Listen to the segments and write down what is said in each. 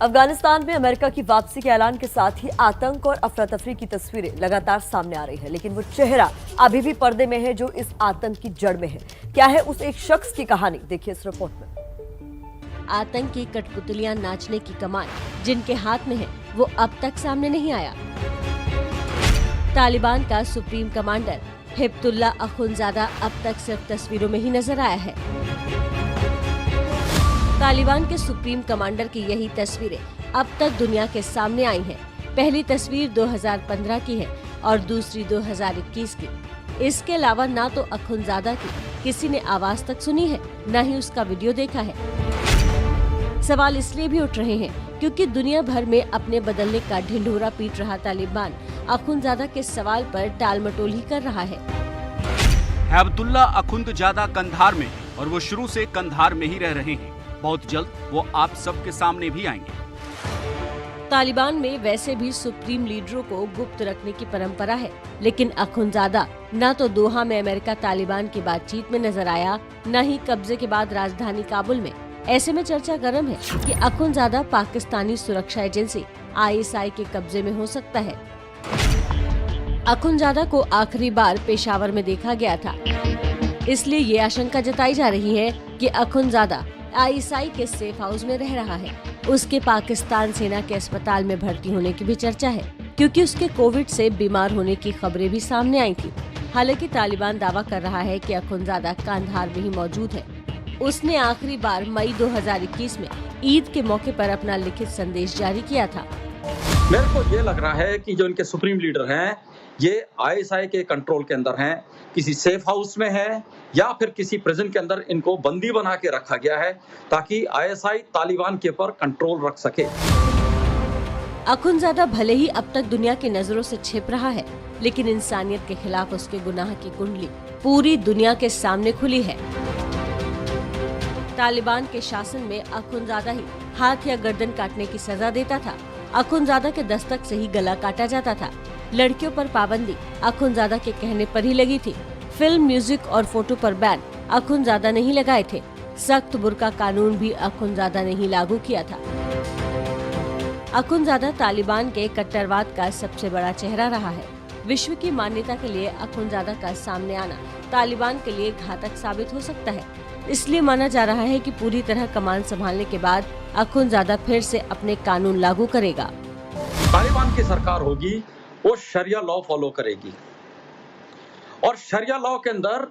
अफगानिस्तान में अमेरिका की वापसी के ऐलान के साथ ही आतंक और अफरा तफरी की तस्वीरें लगातार सामने आ रही है, लेकिन वो चेहरा अभी भी पर्दे में है जो इस आतंक की जड़ में है। क्या है उस एक शख्स की कहानी, देखिए इस रिपोर्ट में। आतंक की कठपुतलियां नाचने की कमान जिनके हाथ में है वो अब तक सामने नहीं आया। तालिबान का सुप्रीम कमांडर हिब्तुल्ला अखुंज़ादा अब तक सिर्फ तस्वीरों में ही नजर आया है। तालिबान के सुप्रीम कमांडर की यही तस्वीरें अब तक दुनिया के सामने आई हैं। पहली तस्वीर 2015 की है और दूसरी 2021 की। इसके अलावा ना तो अखुंज़ादा की किसी ने आवाज तक सुनी है, न ही उसका वीडियो देखा है। सवाल इसलिए भी उठ रहे हैं क्योंकि दुनिया भर में अपने बदलने का ढिंढोरा पीट रहा तालिबान अखुंज़ादा के सवाल पर टालमटोल ही कर रहा है। हिब्तुल्ला अखुंज़ादा कंधार में, और वो शुरू से कंधार में ही रह रहे हैं। बहुत जल्द वो आप सबके सामने भी आएंगे। तालिबान में वैसे भी सुप्रीम लीडरों को गुप्त रखने की परंपरा है, लेकिन अखुंज़ादा न तो दोहा में अमेरिका तालिबान की बातचीत में नजर आया, न ही कब्जे के बाद राजधानी काबुल में। ऐसे में चर्चा गर्म है कि अखुंज़ादा पाकिस्तानी सुरक्षा एजेंसी ISI के कब्जे में हो सकता है। अखुंज़ादा को आखिरी बार पेशावर में देखा गया था, इसलिए ये आशंका जताई जा रही है कि अखुंज़ादा ISI के सेफ हाउस में रह रहा है। उसके पाकिस्तान सेना के अस्पताल में भर्ती होने की भी चर्चा है, क्योंकि उसके कोविड से बीमार होने की खबरें भी सामने आई थी। हालांकि तालिबान दावा कर रहा है कि अखुंज़ादा कंधार में ही मौजूद है। उसने आखिरी बार मई 2021 में ईद के मौके पर अपना लिखित संदेश जारी किया था। मेरे को ये लग रहा है कि जो इनके सुप्रीम लीडर हैं, ये ISI के कंट्रोल के अंदर हैं, किसी सेफ हाउस में है या फिर किसी प्रिजन के अंदर इनको बंदी बना के रखा गया है ताकि ISI तालिबान के ऊपर कंट्रोल रख सके। अखुंज़ादा भले ही अब तक दुनिया की नजरों से छिप रहा है, लेकिन इंसानियत के खिलाफ उसके गुनाह की कुंडली पूरी दुनिया के सामने खुली है। तालिबान के शासन में अखुंज़ादा ही हाथ या गर्दन काटने की सजा देता था। अखुंज़ादा के दस्तक से ही गला काटा जाता था। लड़कियों पर पाबंदी अखुंज़ादा के कहने पर ही लगी थी। फिल्म, म्यूजिक और फोटो पर बैन अखुंज़ादा ने ही लगाए थे। सख्त बुर्का कानून भी अखुंज़ादा ने ही लागू किया था। अखुंज़ादा तालिबान के कट्टरवाद का सबसे बड़ा चेहरा रहा है। विश्व की मान्यता के लिए अखुंज़ादा का सामने आना तालिबान के लिए घातक साबित हो सकता है। इसलिए माना जा रहा है कि पूरी तरह कमान संभालने के बाद अखुंज़ादा फिर से अपने कानून लागू करेगा। तालिबान की सरकार होगी, वो शरिया लॉ फॉलो करेगी और शरिया लॉ के अंदर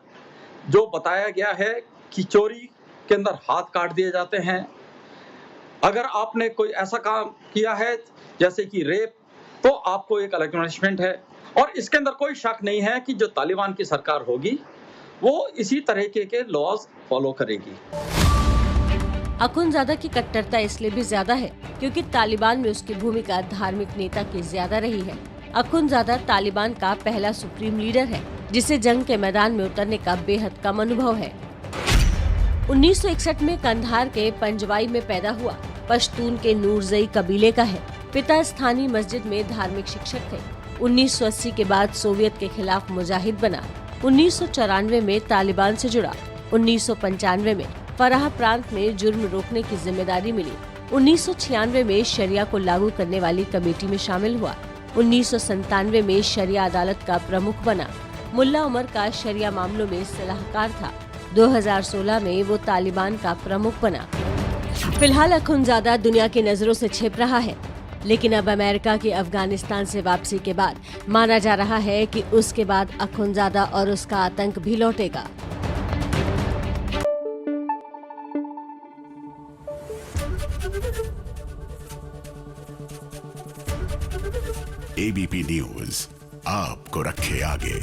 जो बताया गया है कि चोरी के अंदर हाथ काट दिए जाते हैं। अगर आपने कोई ऐसा काम किया है जैसे कि रेप, तो आपको एक अलग पनिशमेंट है। और इसके अंदर कोई शक नहीं है कि जो तालिबान की सरकार होगी वो इसी तरीके के लॉज फॉलो करेगी। अखुंज़ादा की कट्टरता इसलिए भी ज्यादा है क्योंकि तालिबान में उसकी भूमिका धार्मिक नेता की ज्यादा रही है। अखुंज़ादा तालिबान का पहला सुप्रीम लीडर है जिसे जंग के मैदान में उतरने का बेहद कम अनुभव है। 1961 में कंधार के पंजवाई में पैदा हुआ। पश्तून के नूरजई कबीले का है। पिता स्थानीय मस्जिद में धार्मिक शिक्षक थे। 1980 के बाद सोवियत के खिलाफ मुजाहिद बना। 1994 में तालिबान से जुड़ा। 1995 में फराह प्रांत में जुर्म रोकने की जिम्मेदारी मिली। 1996 में शरिया को लागू करने वाली कमेटी में शामिल हुआ। 1997 में शरिया अदालत का प्रमुख बना। मुल्ला उमर का शरिया मामलों में सलाहकार था। 2016 में वो तालिबान का प्रमुख बना। फिलहाल अखुंज़ादा दुनिया की नजरों से छिप रहा है, लेकिन अब अमेरिका की अफगानिस्तान से वापसी के बाद माना जा रहा है कि उसके बाद अखुंज़ादा और उसका आतंक भी लौटेगा। ABP न्यूज आपको रखे आगे।